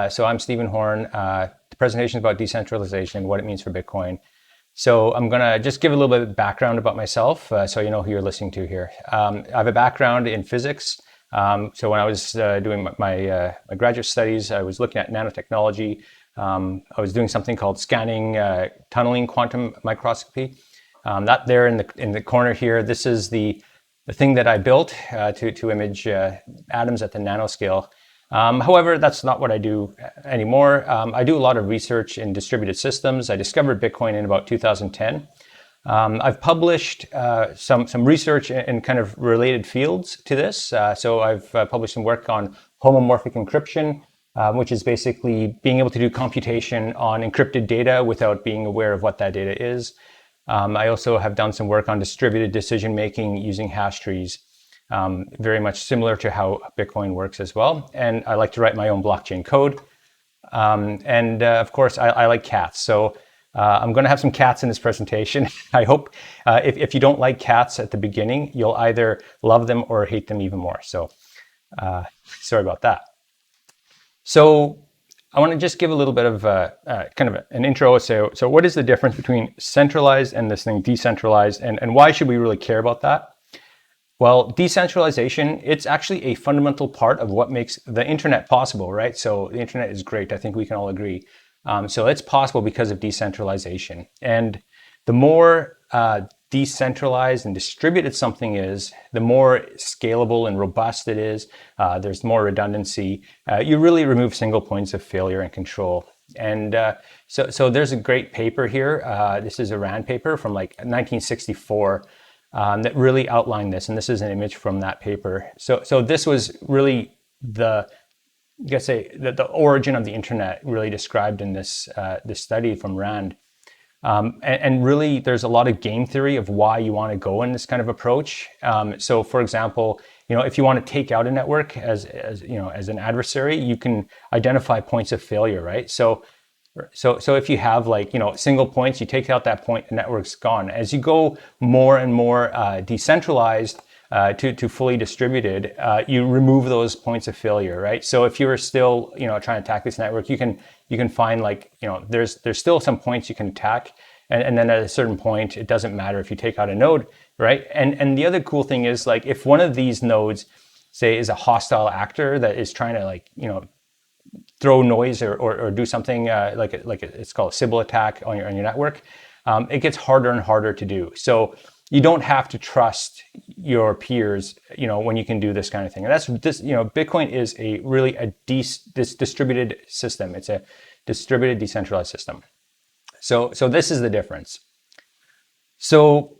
So I'm Stephen Horn. The presentation is about decentralization, what it means for Bitcoin. So I'm going to just give a little bit of background about myself so you know who you're listening to here. I have a background in physics. So when I was doing my graduate studies, I was looking at nanotechnology. I was doing something called scanning tunneling quantum microscopy. That there in the corner here, this is the thing that I built to image atoms at the nanoscale. However, that's not what I do anymore. I do a lot of research in distributed systems. I discovered Bitcoin in about 2010. I've published some research in kind of related fields to this. So I've published some work on homomorphic encryption, which is basically being able to do computation on encrypted data without being aware of what that data is. I also have done some work on distributed decision making using hash trees. Very much similar to how Bitcoin works as well. And I like to write my own blockchain code. Of course, I like cats. So I'm going to have some cats in this presentation. I hope if you don't like cats at the beginning, you'll either love them or hate them even more. So sorry about that. So I want to just give a little bit of kind of an intro. So what is the difference between centralized and this thing decentralized, and why should we really care about that? Well, decentralization, it's actually a fundamental part of what makes the internet possible, right? So the internet is great. I think we can all agree. So it's possible because of decentralization. And the more decentralized and distributed something is, the more scalable and robust it is. There's more redundancy. You really remove single points of failure and control. And so there's a great paper here. This is a RAND paper from like 1964. That really outlined this, and this is an image from that paper. So this was really the origin of the internet, really described in this study from Rand. And really, there's a lot of game theory of why you want to go in this kind of approach. So, for example, if you want to take out a network as an adversary, you can identify points of failure, right? So if you have single points, you take out that point, the network's gone. As you go more and more decentralized to fully distributed, you remove those points of failure, right? So if you're still trying to attack this network, you can find there's still some points you can attack, and then at a certain point, it doesn't matter if you take out a node, right? And the other cool thing is if one of these nodes, say, is a hostile actor that is trying to throw noise or do something it's called a Sybil attack on your network, it gets harder and harder to do. So you don't have to trust your peers, when you can do this kind of thing. And that's this, Bitcoin is this distributed system. It's a distributed, decentralized system. So this is the difference. So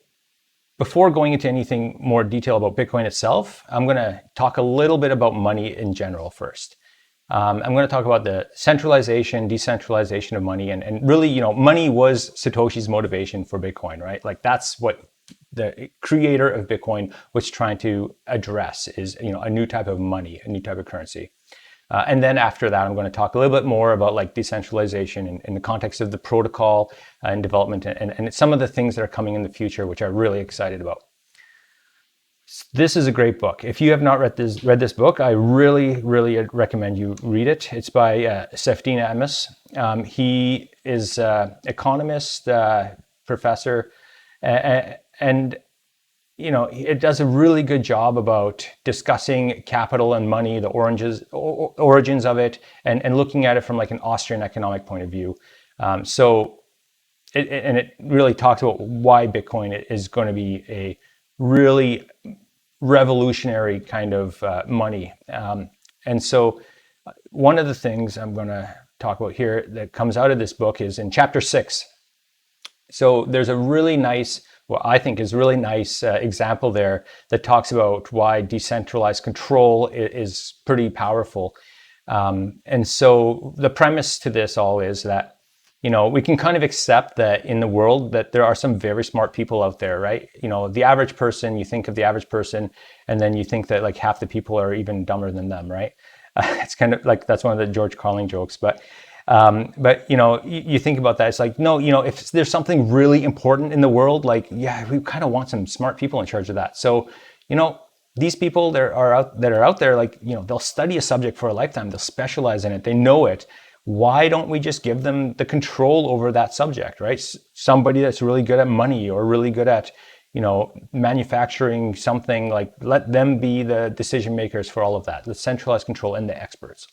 before going into anything more detail about Bitcoin itself, I'm going to talk a little bit about money in general first. I'm going to talk about the centralization, decentralization of money, and really, money was Satoshi's motivation for Bitcoin, right? That's what the creator of Bitcoin was trying to address, is a new type of money, a new type of currency. And then after that, I'm going to talk a little bit more about decentralization in the context of the protocol and development, and some of the things that are coming in the future, which I'm really excited about. This is a great book. If you have not read this book, I really recommend you read it. It's by Sefdin Amos. He is economist, professor, and it does a really good job about discussing capital and money, the origins of it, and looking at it from an Austrian economic point of view. It really talks about why Bitcoin is going to be a really revolutionary kind of money. And so one of the things I'm going to talk about here that comes out of this book is in chapter 6. So there's a really nice, what I think is really nice example there that talks about why decentralized control is pretty powerful. And so the premise to this all is that we can kind of accept that in the world that there are some very smart people out there, right? The average person, you think of the average person, and then you think that half the people are even dumber than them, right? It's kind of that's one of the George Carlin jokes, but you think about that. It's no, if there's something really important in the world, we kind of want some smart people in charge of that. So, these people that are out there, like, they'll study a subject for a lifetime, they'll specialize in it, they know it. Why don't we just give them the control over that subject, right? Somebody that's really good at money or really good at, manufacturing something, like, let them be the decision makers for all of that, the centralized control and the experts.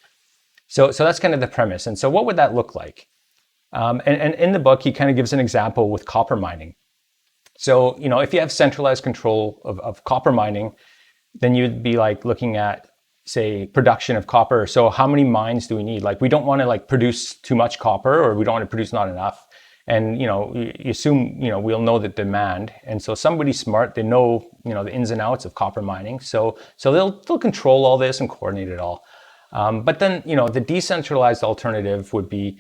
So that's kind of the premise. And so what would that look like? And in the book, he kind of gives an example with copper mining. So, if you have centralized control of copper mining, then you'd be like looking at, say, production of copper. So how many mines do we need? Like, we don't want to like produce too much copper, or we don't want to produce not enough. And, you assume, we'll know the demand. And so somebody smart, they know, the ins and outs of copper mining. So they'll control all this and coordinate it all. But then, the decentralized alternative would be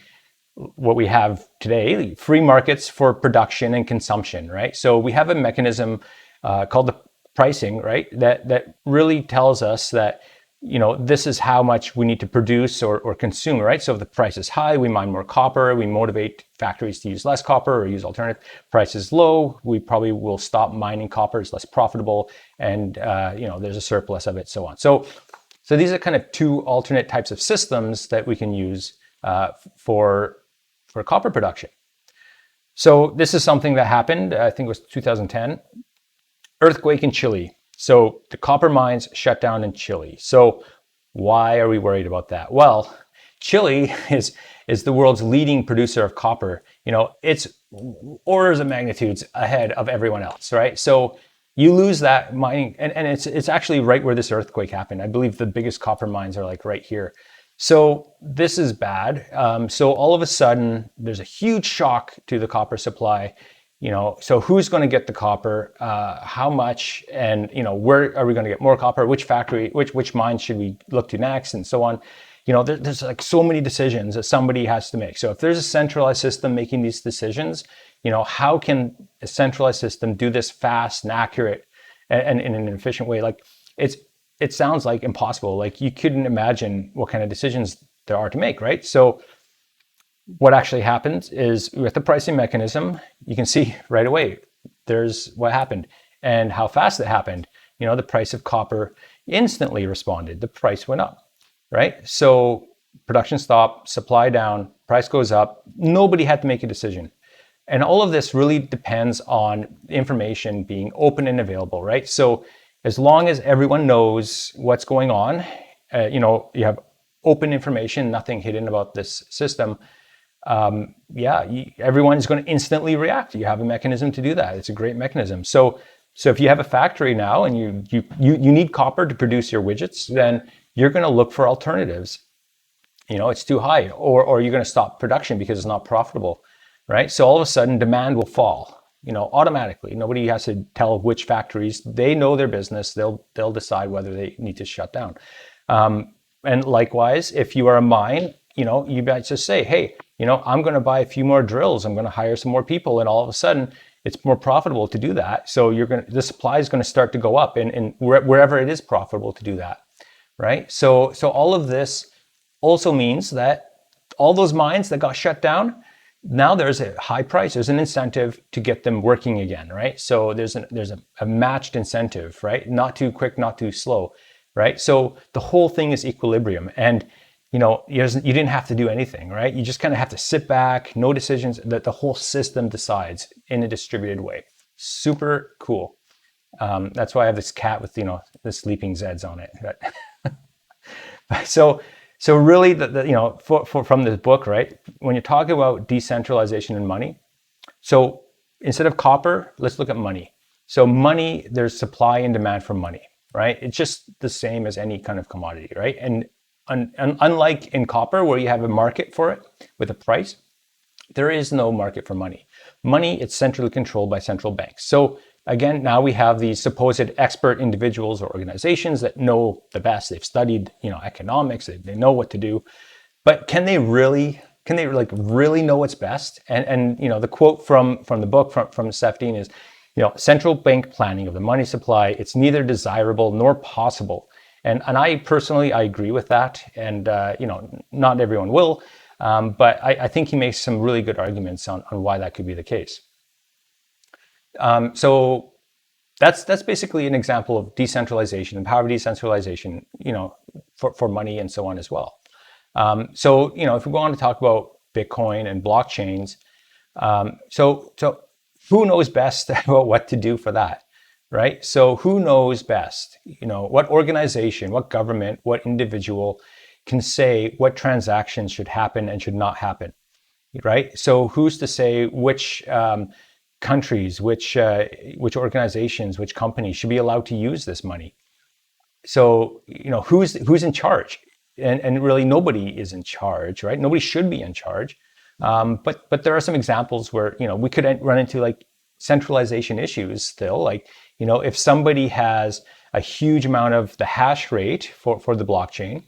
what we have today, free markets for production and consumption, right? So we have a mechanism called the pricing, right? That really tells us that, this is how much we need to produce or consume, right? So if the price is high, we mine more copper, we motivate factories to use less copper or use alternative. Price is low, we probably will stop mining copper, it's less profitable, and there's a surplus of it, so on. So these are kind of two alternate types of systems that we can use for copper production. So this is something that happened, I think it was 2010, earthquake in Chile. So the copper mines shut down in Chile. So why are we worried about that? Well, Chile is the world's leading producer of copper. It's orders of magnitudes ahead of everyone else, right? So you lose that mining, and it's actually right where this earthquake happened. I believe the biggest copper mines are like right here. So this is bad. So all of a sudden, there's a huge shock to the copper supply. So who's going to get the copper? How much? And where are we going to get more copper? Which factory? Which mine should we look to next? And so on. There's like so many decisions that somebody has to make. So if there's a centralized system making these decisions, how can a centralized system do this fast and accurate and in an efficient way? Like it sounds like impossible. Like you couldn't imagine what kind of decisions there are to make, right? So what actually happens is with the pricing mechanism, you can see right away, there's what happened and how fast it happened. The price of copper instantly responded. The price went up, right? So production stopped, supply down, price goes up. Nobody had to make a decision. And all of this really depends on information being open and available, right? So as long as everyone knows what's going on, you have open information, nothing hidden about this system. Everyone's going to instantly react. You have a mechanism to do that. It's a great mechanism. So if you have a factory now and you need copper to produce your widgets, then you're going to look for alternatives. It's too high, or you're going to stop production because it's not profitable, right? So all of a sudden demand will fall, automatically. Nobody has to tell which factories. They know their business. They'll decide whether they need to shut down. And likewise, if you are a mine, you might just say, hey, I'm going to buy a few more drills. I'm going to hire some more people. And all of a sudden, it's more profitable to do that. So the supply is going to start to go up and wherever it is profitable to do that, right? So all of this also means that all those mines that got shut down, now there's a high price. There's an incentive to get them working again, right? So there's a matched incentive, right? Not too quick, not too slow, right? So the whole thing is equilibrium. And you didn't have to do anything, right? You just kind of have to sit back, no decisions, that the whole system decides in a distributed way. Super cool. That's why I have this cat with, the sleeping Zeds on it. So really, from this book, right? When you talk about decentralization and money, so instead of copper, let's look at money. So money, there's supply and demand for money, right? It's just the same as any kind of commodity, right? And unlike in copper, where you have a market for it with a price, there is no market for money. Money, it's centrally controlled by central banks. So again, now we have these supposed expert individuals or organizations that know the best. They've studied, economics. They know what to do. But can they really know what's best? And the quote from the book from Sefdin is, central bank planning of the money supply, it's neither desirable nor possible. And I personally, I agree with that. And, not everyone will, but I think he makes some really good arguments on why that could be the case. So that's basically an example of decentralization and power of decentralization, for money and so on as well. So, if we want to talk about Bitcoin and blockchains, so who knows best about what to do for that, right? So who knows best? What organization, what government, what individual can say what transactions should happen and should not happen, right? So who's to say which countries, which organizations, which companies should be allowed to use this money? So who's in charge? And really nobody is in charge, right? Nobody should be in charge. But there are some examples where we could run into like centralization issues still. Like if somebody has a huge amount of the hash rate for the blockchain,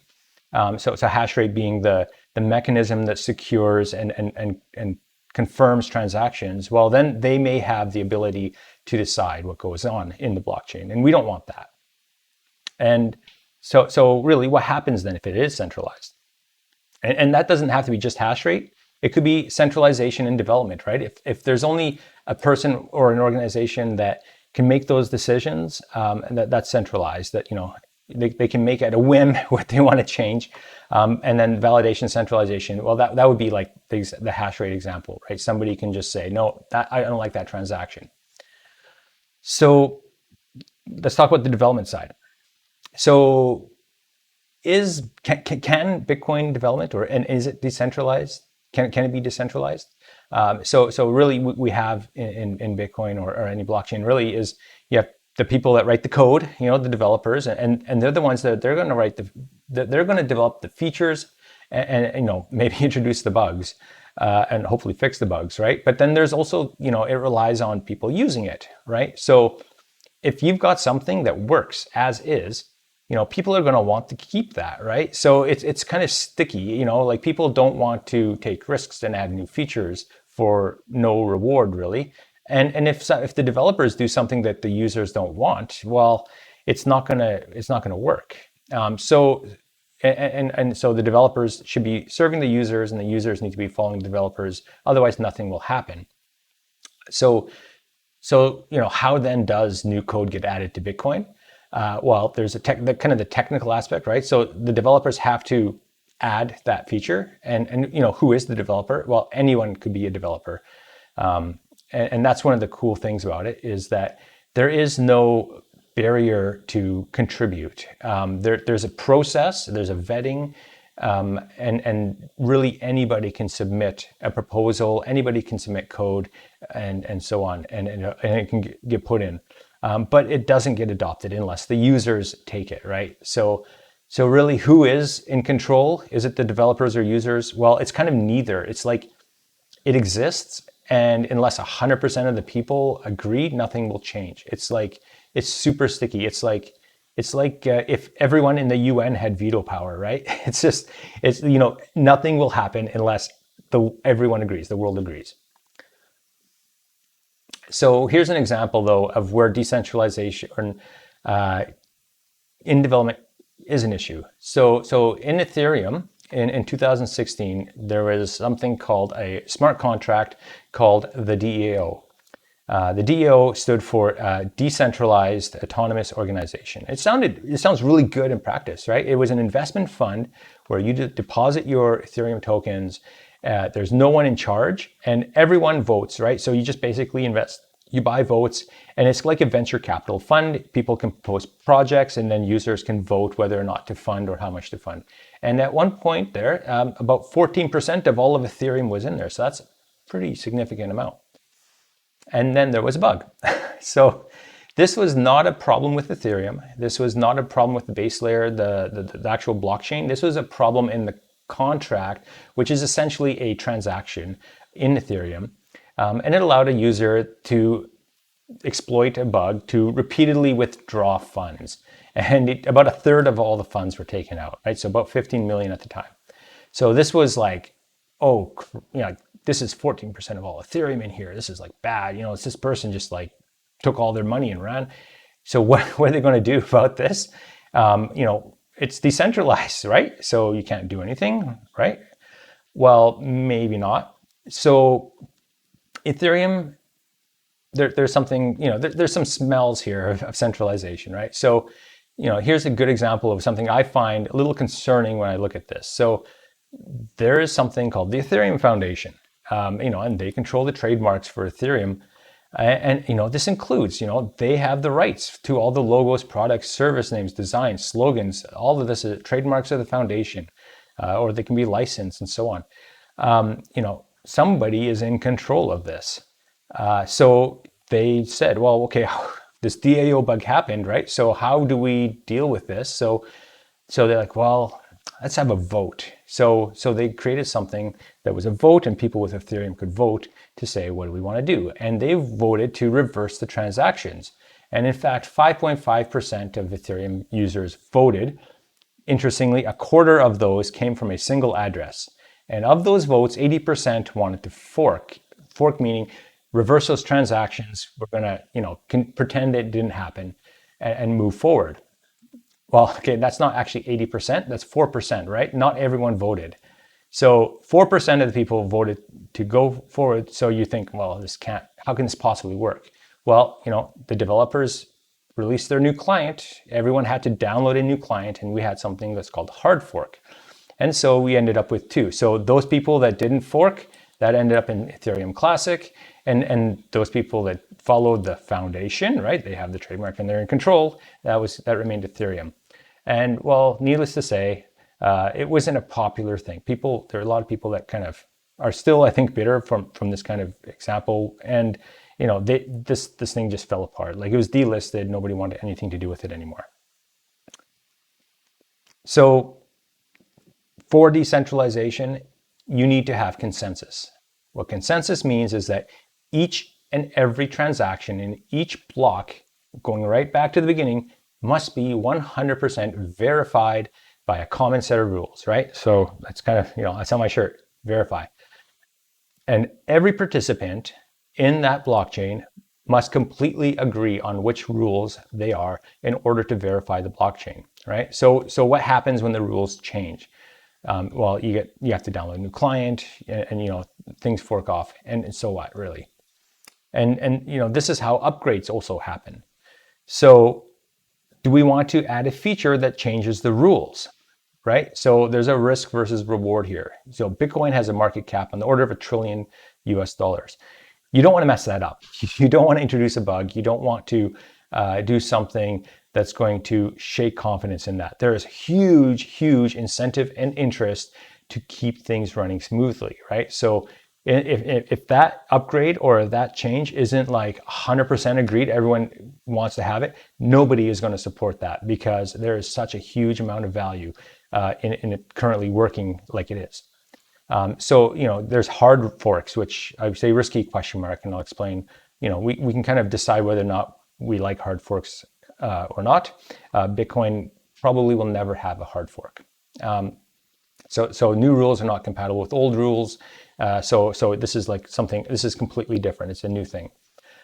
so it's a hash rate being the mechanism that secures and confirms transactions. Well, then they may have the ability to decide what goes on in the blockchain, and we don't want that. And so really, what happens then if it is centralized? And that doesn't have to be just hash rate. It could be centralization in development, right? If there's only a person or an organization that can make those decisions, and that's centralized, that they can make at a whim what they want to change, and then validation, centralization. Well, that would be like the hash rate example, right? Somebody can just say, no, I don't like that transaction. So let's talk about the development side. So can Bitcoin development, and is it decentralized? Can it be decentralized? So really we have in Bitcoin or any blockchain really is you have the people that write the code, the developers, and they're the ones that they're going to they're going to develop the features and maybe introduce the bugs and hopefully fix the bugs, right? But then there's also, it relies on people using it, right? So if you've got something that works as is, people are going to want to keep that, right? So it's kind of sticky, like people don't want to take risks and add new features for no reward, really. And if the developers do something that the users don't want, well, it's not gonna work. So the developers should be serving the users, and the users need to be following the developers. Otherwise, nothing will happen. So how then does new code get added to Bitcoin? Well, there's the technical aspect, right? So the developers have to add that feature, and who is the developer? Well, anyone could be a developer, and that's one of the cool things about it, is that there is no barrier to contribute. There's a process, there's a vetting, and really anybody can submit a proposal, anybody can submit code, and so on, and it can get put in. But it doesn't get adopted unless the users take it, right? So really, who is in control? Is it the developers or users? Well, it's kind of neither. It's like it exists, and unless 100% of the people agree, nothing will change. It's super sticky. It's like if everyone in the UN had veto power, right? It's nothing will happen unless everyone agrees, the world agrees. So here's an example, though, of where decentralization in development is an issue. So in Ethereum, in 2016, there was something called a smart contract called the DAO. The DAO stood for Decentralized Autonomous Organization. It sounds really good in practice, right? It was an investment fund where you deposit your Ethereum tokens. There's no one in charge, and everyone votes, right? So you just basically invest, you buy votes, and it's like a venture capital fund. People can propose projects, and then users can vote whether or not to fund or how much to fund. And at one point there, about 14% of all of Ethereum was in there. So that's a pretty significant amount. And then there was a bug. So this was not a problem with Ethereum. This was not a problem with the base layer, the actual blockchain. This was a problem in the contract, which is essentially a transaction in Ethereum. And it allowed a user to exploit a bug to repeatedly withdraw funds. And about a third of all the funds were taken out, right? So about 15 million at the time. So this was like, this is 14% of all Ethereum in here. This is like bad. It's this person just like took all their money and ran. So what are they going to do about this? It's decentralized, right? So you can't do anything, right? Well, maybe not. So Ethereum there's something, there's some smells here of centralization, right? So, here's a good example of something I find a little concerning when I look at this. So there is something called the Ethereum Foundation, and they control the trademarks for Ethereum. And this includes, they have the rights to all the logos, products, service names, designs, slogans. All of this is trademarks of the foundation, or they can be licensed and so on. Somebody is in control of this. So they said, well, okay, this DAO bug happened, right? So how do we deal with this? So they're like, well, let's have a vote. So they created something that was a vote, and people with Ethereum could vote to say, what do we want to do? And they voted to reverse the transactions. And in fact, 5.5% of Ethereum users voted. Interestingly, a quarter of those came from a single address. And of those votes, 80% wanted to fork. Fork meaning reverse those transactions. We're going to, pretend it didn't happen and move forward. Well, okay, that's not actually 80%, that's 4%, right? Not everyone voted. So 4% of the people voted to go forward. So you think, well, how can this possibly work? Well, the developers released their new client. Everyone had to download a new client, and we had something that's called hard fork. And so we ended up with 2. So those people that didn't fork, that ended up in Ethereum Classic. And those people that followed the foundation, right? They have the trademark and they're in control. That remained Ethereum. And well, needless to say, it wasn't a popular thing. There are a lot of people that kind of are still, I think, bitter from this kind of example. And this thing just fell apart. Like, it was delisted. Nobody wanted anything to do with it anymore. So for decentralization, you need to have consensus. What consensus means is that each and every transaction in each block, going right back to the beginning, must be 100% verified by a common set of rules, right? So that's kind of, that's on my shirt, verify. And every participant in that blockchain must completely agree on which rules they are in order to verify the blockchain, right? So what happens when the rules change? Well, you have to download a new client, and things fork off, and so what, really? And this is how upgrades also happen. So do we want to add a feature that changes the rules, right? So there's a risk versus reward here. So Bitcoin has a market cap on the order of $1 trillion US. You don't want to mess that up. You don't want to introduce a bug. You don't want to do something that's going to shake confidence in that. There is huge incentive and interest to keep things running smoothly, right? So if that upgrade or that change isn't like 100% agreed, everyone wants to have it, nobody is going to support that, because there is such a huge amount of value in it currently working like it is. So there's hard forks, which I would say risky question mark, and I'll explain. We can kind of decide whether or not we like hard forks or not. Bitcoin probably will never have a hard fork. So new rules are not compatible with old rules. So this is this is completely different. It's a new thing.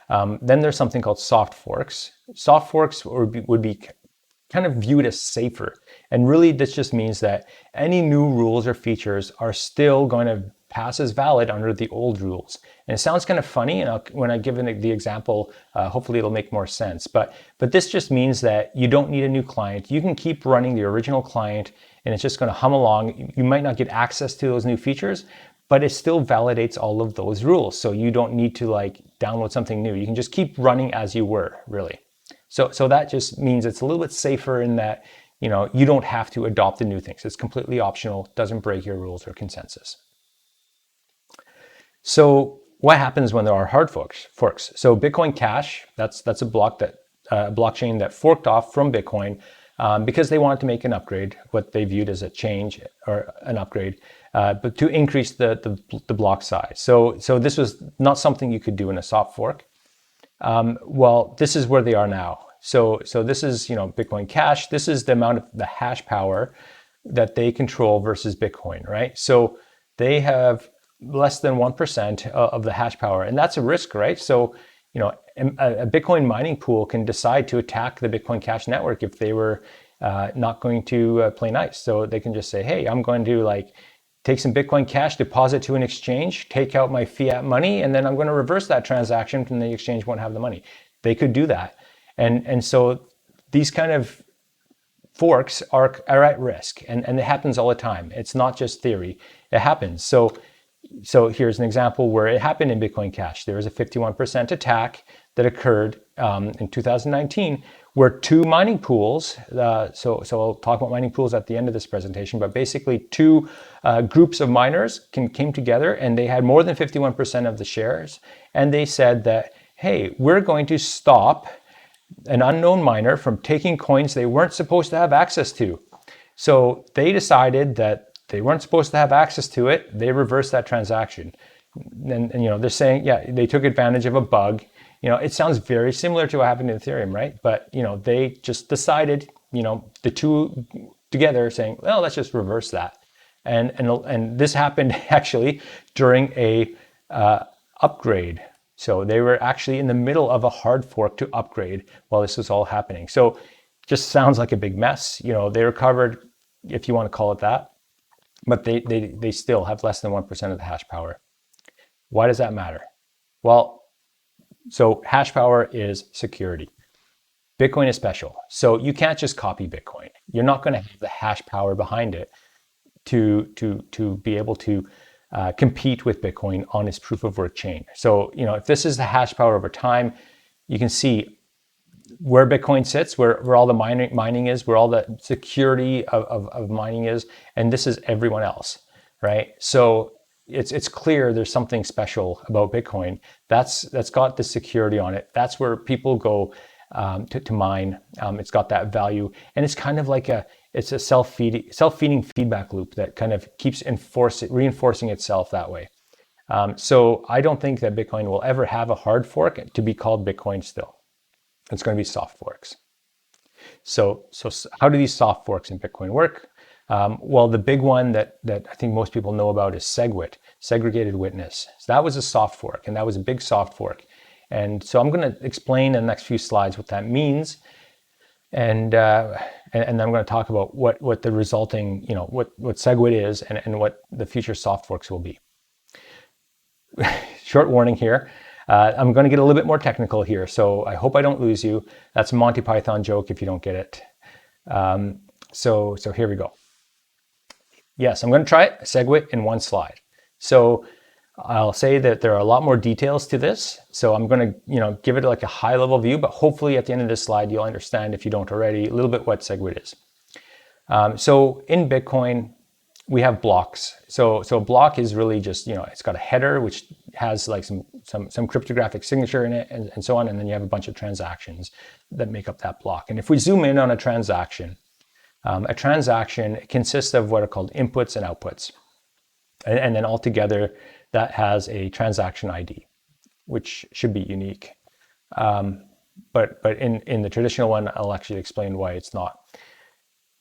Then there's something called soft forks. Soft forks would be kind of viewed as safer. And really, this just means that any new rules or features are still going to pass as valid under the old rules. And it sounds kind of funny, and when I give the example, hopefully it'll make more sense. But this just means that you don't need a new client. You can keep running the original client, and it's just going to hum along. You might not get access to those new features, but it still validates all of those rules. So you don't need to download something new. You can just keep running as you were, really. So that just means it's a little bit safer in that, you don't have to adopt the new things. It's completely optional, doesn't break your rules or consensus. So what happens when there are hard forks? So Bitcoin Cash, that's a blockchain that forked off from Bitcoin because they wanted to make an upgrade, what they viewed as a change or an upgrade, but to increase the block size. So this was not something you could do in a soft fork. Well, this is where they are now. So this is, Bitcoin Cash. This is the amount of the hash power that they control versus Bitcoin, right? So they have less than 1% of the hash power, and that's a risk, right? So, a Bitcoin mining pool can decide to attack the Bitcoin Cash network if they were not going to play nice. So they can just say, hey, I'm going to take some Bitcoin Cash, deposit to an exchange, take out my fiat money, and then I'm going to reverse that transaction and the exchange won't have the money. They could do that. And so these kind of forks are at risk, and it happens all the time. It's not just theory, it happens. So here's an example where it happened in Bitcoin Cash. There was a 51% attack that occurred in 2019 where two mining pools, so I'll talk about mining pools at the end of this presentation, but basically two groups of miners came together and they had more than 51% of the shares, and they said that, hey, we're going to stop an unknown miner from taking coins they weren't supposed to have access to. So they decided that they weren't supposed to have access to it. They reversed that transaction. And they're saying, yeah, they took advantage of a bug. It sounds very similar to what happened in Ethereum, right? But, they just decided, the two together saying, well, let's just reverse that. And this happened actually during a upgrade. So they were actually in the middle of a hard fork to upgrade while this was all happening. So just sounds like a big mess. They recovered, if you want to call it that, but they still have less than 1% of the hash power. Why does that matter? Well, so hash power is security. Bitcoin is special. So you can't just copy Bitcoin. You're not going to have the hash power behind it to be able to compete with Bitcoin on its proof of work chain. So, if this is the hash power over time, you can see where Bitcoin sits, where all the mining is, where all the security of mining is, and this is everyone else, right? So it's clear there's something special about Bitcoin that's got the security on it. That's where people go to mine. It's got that value, and it's kind of like it's a self-feeding feedback loop that kind of keeps reinforcing itself that way. So I don't think that Bitcoin will ever have a hard fork to be called Bitcoin still. It's going to be soft forks. So how do these soft forks in Bitcoin work? Well, the big one that I think most people know about is SegWit, Segregated Witness. So that was a soft fork, and that was a big soft fork. And so I'm going to explain in the next few slides what that means. And then I'm going to talk about what the resulting, what SegWit is and what the future soft forks will be. Short warning here. I'm going to get a little bit more technical here, so I hope I don't lose you. That's a Monty Python joke if you don't get it. So here we go. Yes, I'm going to try it, SegWit, in one slide. So I'll say that there are a lot more details to this. So I'm going to, give it like a high level view, but hopefully at the end of this slide, you'll understand, if you don't already, a little bit what SegWit is. So in Bitcoin, we have blocks. So a block is really just, it's got a header, which has like some cryptographic signature in it and so on. And then you have a bunch of transactions that make up that block. And if we zoom in on a transaction consists of what are called inputs and outputs. And then altogether, that has a transaction ID, which should be unique. But in the traditional one, I'll actually explain why it's not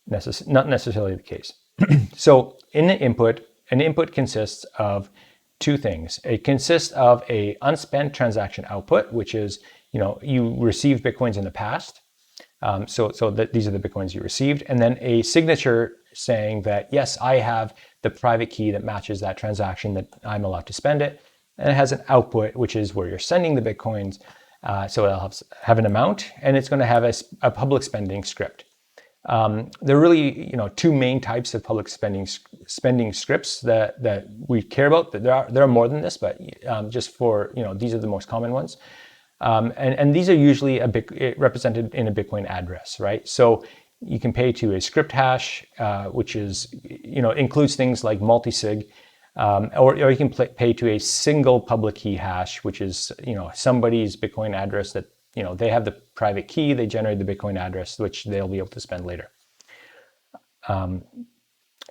necessarily the case. So in the input, an input consists of two things. It consists of a unspent transaction output, which is, you received Bitcoins in the past. So these are the Bitcoins you received. And then a signature saying that, yes, I have the private key that matches that transaction, that I'm allowed to spend it. And it has an output, which is where you're sending the Bitcoins. So it'll have an amount, and it's going to have a public spending script. There are really, two main types of public spending scripts that we care about. There are more than this, but just for, these are the most common ones. And these are usually represented in a Bitcoin address, right? So you can pay to a script hash, which is, includes things like multi-sig, or you can pay to a single public key hash, which is, somebody's Bitcoin address that, they have the private key, they generate the Bitcoin address, which they'll be able to spend later.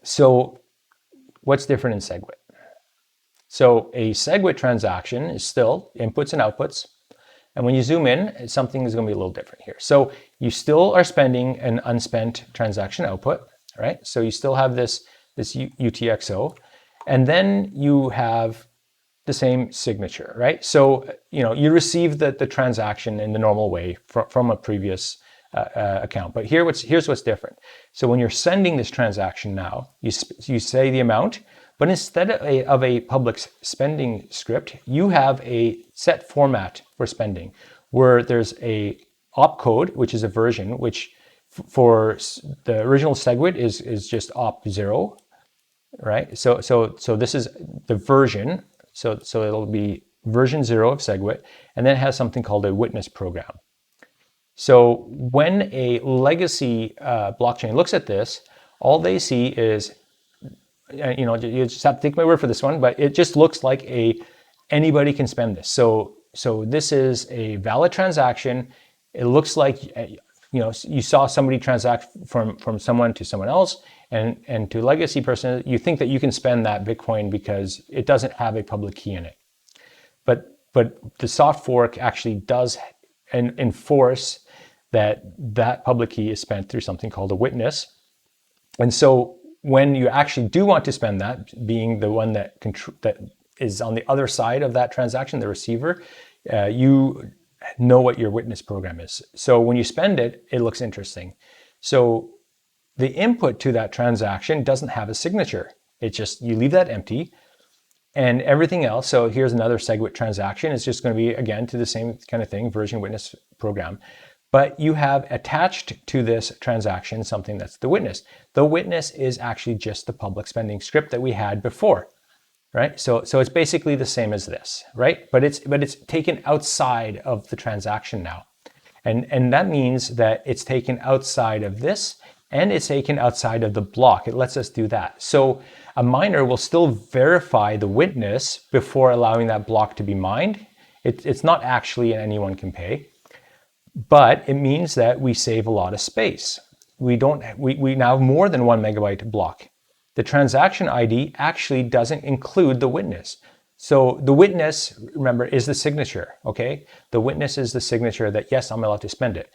So what's different in SegWit? So a SegWit transaction is still inputs and outputs. And when you zoom in, something is going to be a little different here. So you still are spending an unspent transaction output, right? So you still have this UTXO, and then you have the same signature, right? So, you receive the transaction in the normal way from a previous account. But here's what's different. So when you're sending this transaction now, you say the amount, But instead of a public spending script, you have a set format for spending, where there's a opcode, which is a version, which for the original SegWit is just op0, right? So this is the version. So it'll be version 0 of SegWit, and then it has something called a witness program. So when a legacy blockchain looks at this, all they see is, you just have to take my word for this one, but it just looks like anybody can spend this. So this is a valid transaction. It looks like, you saw somebody transact from someone to someone else, and to legacy person, you think that you can spend that Bitcoin because it doesn't have a public key in it. But the soft fork actually does enforce that public key is spent through something called a witness. And so when you actually do want to spend that, being the one that is on the other side of that transaction, the receiver, you know what your witness program is. So when you spend it, it looks interesting. So the input to that transaction doesn't have a signature. It's just, you leave that empty, and everything else. So here's another SegWit transaction. It's just going to be, again, to the same kind of thing, version witness program. But you have attached to this transaction something that's the witness. The witness is actually just the public spending script that we had before, right? So it's basically the same as this, right? But it's taken outside of the transaction now. And that means that it's taken outside of this, and it's taken outside of the block. It lets us do that. So a miner will still verify the witness before allowing that block to be mined. It's not actually an anyone can pay, but it means that we save a lot of space. We now have more than 1 megabyte block. The transaction ID actually doesn't include the witness. So the witness, remember, is the signature, okay? The witness is the signature that, yes, I'm allowed to spend it.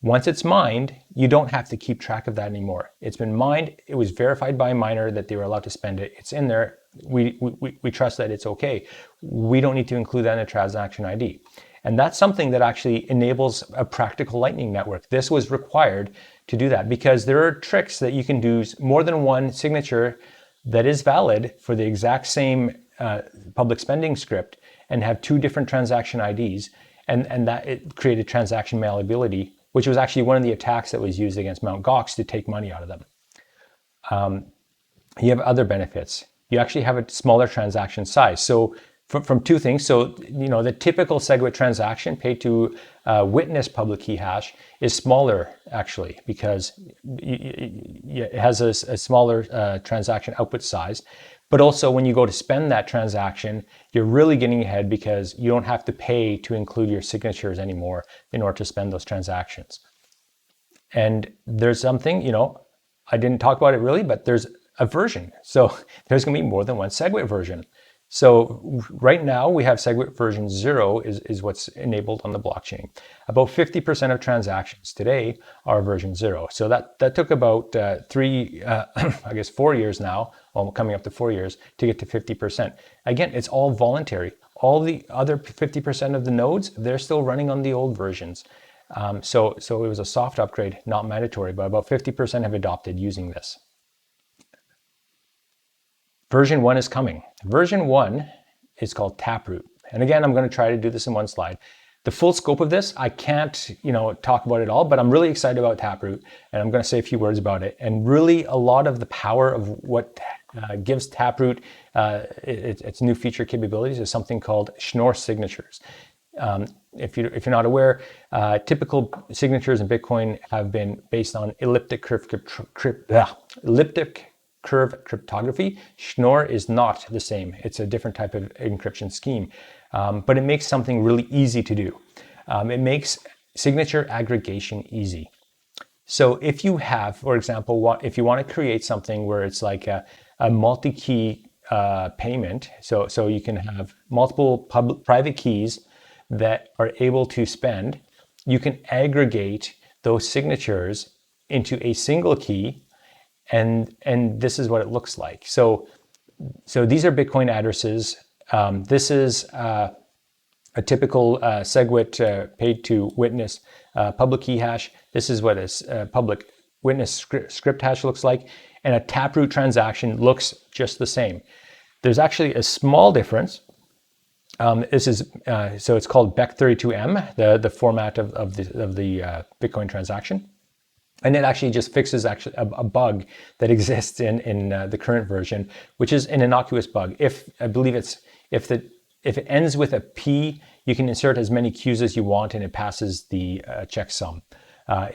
Once it's mined, you don't have to keep track of that anymore. It's been mined. It was verified by a miner that they were allowed to spend it. It's in there. We trust that it's okay. We don't need to include that in a transaction ID. And that's something that actually enables a practical Lightning network. This was required to do that because there are tricks that you can do more than one signature that is valid for the exact same public spending script and have two different transaction IDs. And that it created transaction malleability, which was actually one of the attacks that was used against Mt. Gox to take money out of them. You have other benefits. You actually have a smaller transaction size. So from two things. So, the typical SegWit transaction paid to witness public key hash is smaller, actually, because it has a smaller transaction output size. But also, when you go to spend that transaction, you're really getting ahead because you don't have to pay to include your signatures anymore in order to spend those transactions. And there's something, I didn't talk about it really, but there's a version. So there's going to be more than one SegWit version. So right now we have SegWit version 0 is what's enabled on the blockchain. About 50% of transactions today are version 0. So that took about 4 years now, well, coming up to 4 years, to get to 50%. Again, it's all voluntary. All the other 50% of the nodes, they're still running on the old versions. So it was a soft upgrade, not mandatory, but about 50% have adopted using this. Version 1 is coming. Version 1 is called Taproot. And again, I'm going to try to do this in one slide. The full scope of this, I can't, talk about it all, but I'm really excited about Taproot, and I'm going to say a few words about it. And really, a lot of the power of what gives Taproot its new feature capabilities is something called Schnorr signatures. If you're not aware, typical signatures in Bitcoin have been based on elliptic curve cryptography. Schnorr is not the same. It's a different type of encryption scheme, but it makes something really easy to do. It makes signature aggregation easy. So if you have, for example, if you want to create something where it's like a multi-key payment, so you can have multiple private keys that are able to spend, you can aggregate those signatures into a single key. And this is what it looks like. So these are Bitcoin addresses. This is a typical SegWit paid to witness public key hash. This is what a public witness script hash looks like. And a Taproot transaction looks just the same. There's actually a small difference. This is so it's called BEC32M, the format of the Bitcoin transaction, and it actually just fixes actually a bug that exists in the current version, which is an innocuous bug. If I believe if it ends with a P, you can insert as many Qs as you want, and it passes the checksum.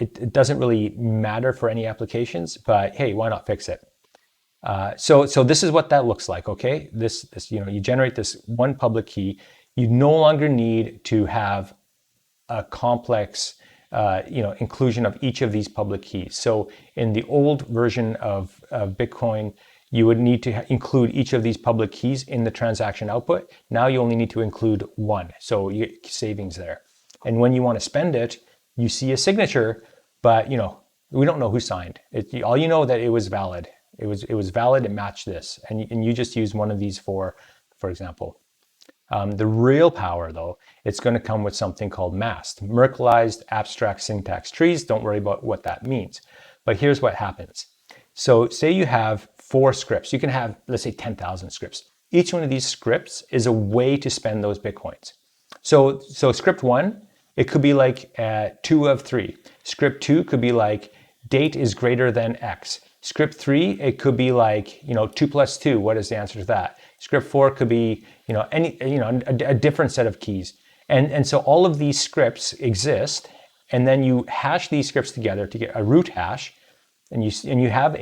It doesn't really matter for any applications, but hey, why not fix it? So this is what that looks like, okay? This you generate this one public key. You no longer need to have a complex inclusion of each of these public keys. So in the old version of Bitcoin, you would need to include each of these public keys in the transaction output. Now you only need to include one, so you get savings there. And when you want to spend it, you see a signature, but we don't know who signed it. All you know that it was valid. It was valid. It matched this, and you just use one of these for example. The real power, though, it's going to come with something called MAST, Merkleized Abstract Syntax Trees. Don't worry about what that means. But here's what happens. So say you have 4 scripts. You can have, let's say, 10,000 scripts. Each one of these scripts is a way to spend those Bitcoins. So script 1, it could be like 2 of 3. Script 2 could be like date is greater than X. Script 3, it could be like 2 plus 2. What is the answer to that? Script 4 could be a different set of keys. And so all of these scripts exist, and then you hash these scripts together to get a root hash, and you have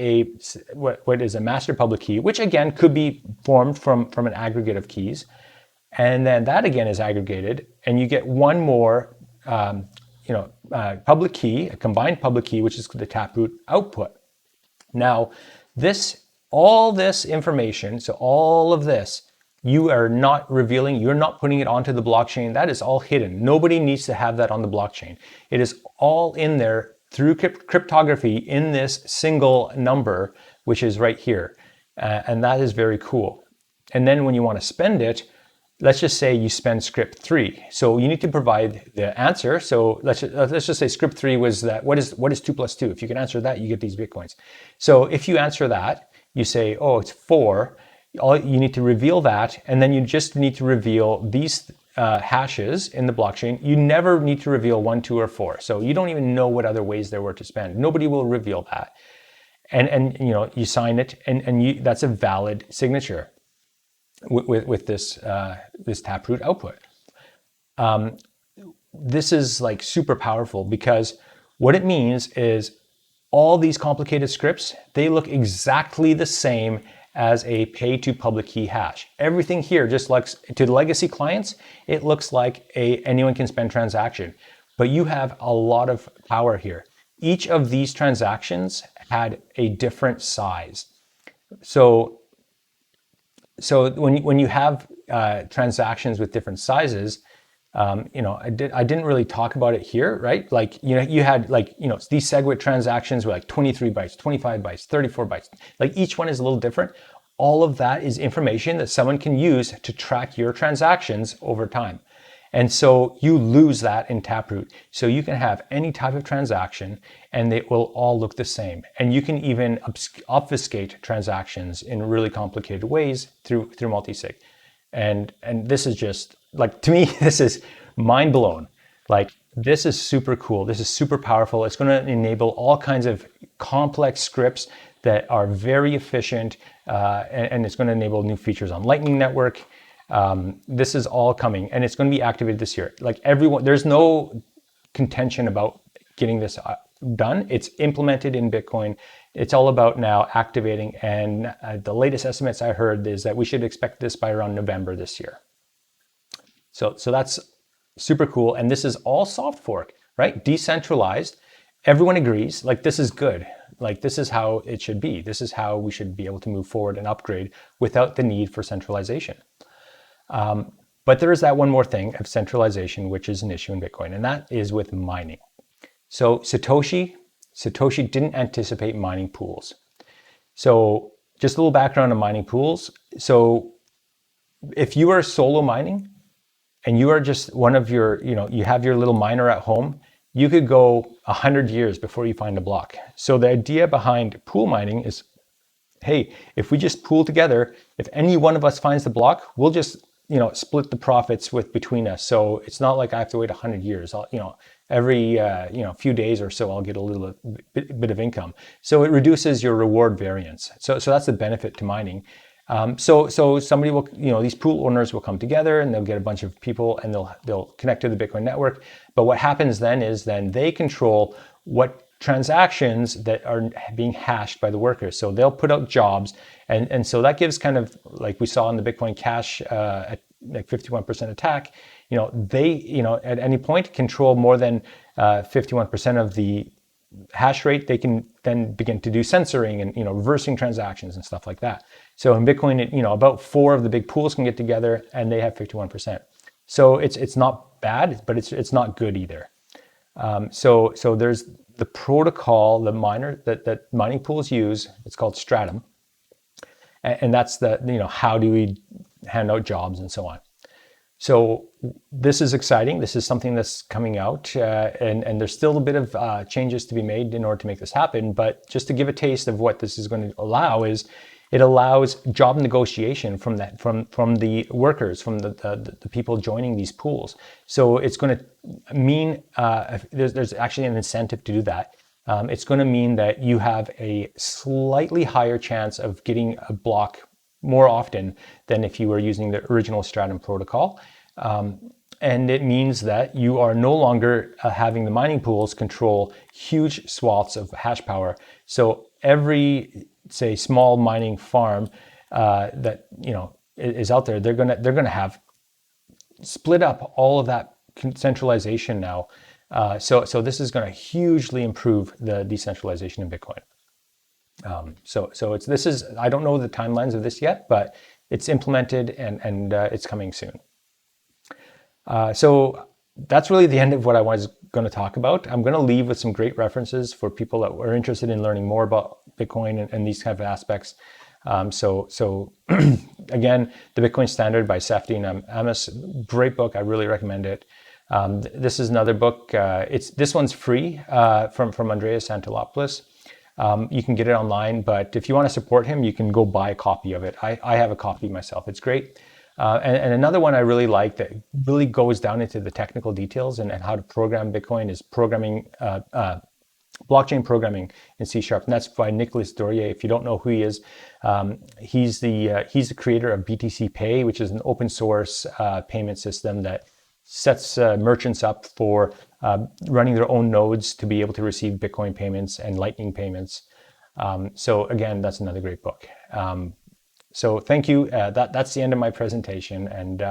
what is a master public key, which again could be formed from an aggregate of keys, and then that again is aggregated, and you get one more public key, a combined public key, which is the Taproot output. Now, all this information, so all of this, you are not revealing, you're not putting it onto the blockchain. That is all hidden. Nobody needs to have that on the blockchain. It is all in there through cryptography in this single number, which is right here. And that is very cool. And then when you want to spend it, let's just say you spend script 3. So you need to provide the answer. So let's just say script 3 was that, what is 2 plus 2? If you can answer that, you get these Bitcoins. So if you answer that, you say, oh, it's 4. You need to reveal that, and then you just need to reveal these hashes in the blockchain. You never need to reveal 1, 2, or 4. So you don't even know what other ways there were to spend. Nobody will reveal that. And you sign it, and that's a valid signature with this Taproot output. This is like super powerful, because what it means is all these complicated scripts, they look exactly the same as a pay to public key hash. Everything here just looks, to the legacy clients, it looks like anyone can spend transaction, but you have a lot of power here. Each of these transactions had a different size. So when you have transactions with different sizes, I didn't really talk about it here, right? Like, you had these SegWit transactions were like 23 bytes, 25 bytes, 34 bytes. Like each one is a little different. All of that is information that someone can use to track your transactions over time. And so you lose that in Taproot. So you can have any type of transaction and they will all look the same. And you can even obfuscate transactions in really complicated ways through multisig. And this is just, like, to me, this is mind blown. Like, this is super cool. This is super powerful. It's going to enable all kinds of complex scripts that are very efficient, and it's going to enable new features on Lightning Network. This is all coming, and it's going to be activated this year. Like, everyone, there's no contention about getting this done. It's implemented in Bitcoin. It's all about now activating, and the latest estimates I heard is that we should expect this by around November this year. So that's super cool, and this is all soft fork, right? Decentralized. Everyone agrees, like, this is good. Like, this is how it should be. This is how we should be able to move forward and upgrade without the need for centralization. But there is that one more thing of centralization, which is an issue in Bitcoin, and that is with mining. So Satoshi didn't anticipate mining pools. So just a little background on mining pools. So if you are solo mining and you are just one of your, you have your little miner at home, you could go 100 years before you find a block. So the idea behind pool mining is, hey, if we just pool together, if any one of us finds the block, we'll just, split the profits between us. So it's not like I have to wait 100 years. Every few days or so, I'll get a little bit of income. So it reduces your reward variance. So that's the benefit to mining. So somebody will, these pool owners will come together and they'll get a bunch of people and they'll connect to the Bitcoin network. But what happens then is they control what transactions that are being hashed by the workers. So they'll put out jobs, and so that gives kind of like we saw in the Bitcoin Cash at like 51% attack. They at any point control more than 51% of the hash rate. They can then begin to do censoring and reversing transactions and stuff like that. So in Bitcoin, about 4 of the big pools can get together and they have 51%. So it's not bad, but it's not good either. So there's the protocol, the miner that mining pools use. It's called Stratum, and that's the how do we hand out jobs and so on. So this is exciting. This is something that's coming out, and there's still a bit of changes to be made in order to make this happen. But just to give a taste of what this is going to allow is, it allows job negotiation from the workers, from the people joining these pools. So it's going to mean there's actually an incentive to do that. It's going to mean that you have a slightly higher chance of getting a block more often than if you were using the original Stratum protocol. And it means that you are no longer having the mining pools control huge swaths of hash power. So every, say, small mining farm that is out there, they're gonna have split up all of that centralization now. So this is going to hugely improve the decentralization in Bitcoin. I don't know the timelines of this yet, but it's implemented and it's coming soon. So that's really the end of what I was going to talk about. I'm going to leave with some great references for people that are interested in learning more about Bitcoin and these kind of aspects. So again, The Bitcoin Standard by Safdie and Amos, great book. I really recommend it. This is another book. This one's free from Andreas Antonopoulos. You can get it online, but if you want to support him, you can go buy a copy of it. I have a copy myself. It's great. And another one I really like that really goes down into the technical details and how to program Bitcoin is blockchain programming in C#. And that's by Nicolas Dorier. If you don't know who he is, he's the creator of BTC Pay, which is an open source payment system that sets merchants up for running their own nodes to be able to receive Bitcoin payments and Lightning payments. So again, that's another great book. So thank you. That's the end of my presentation. And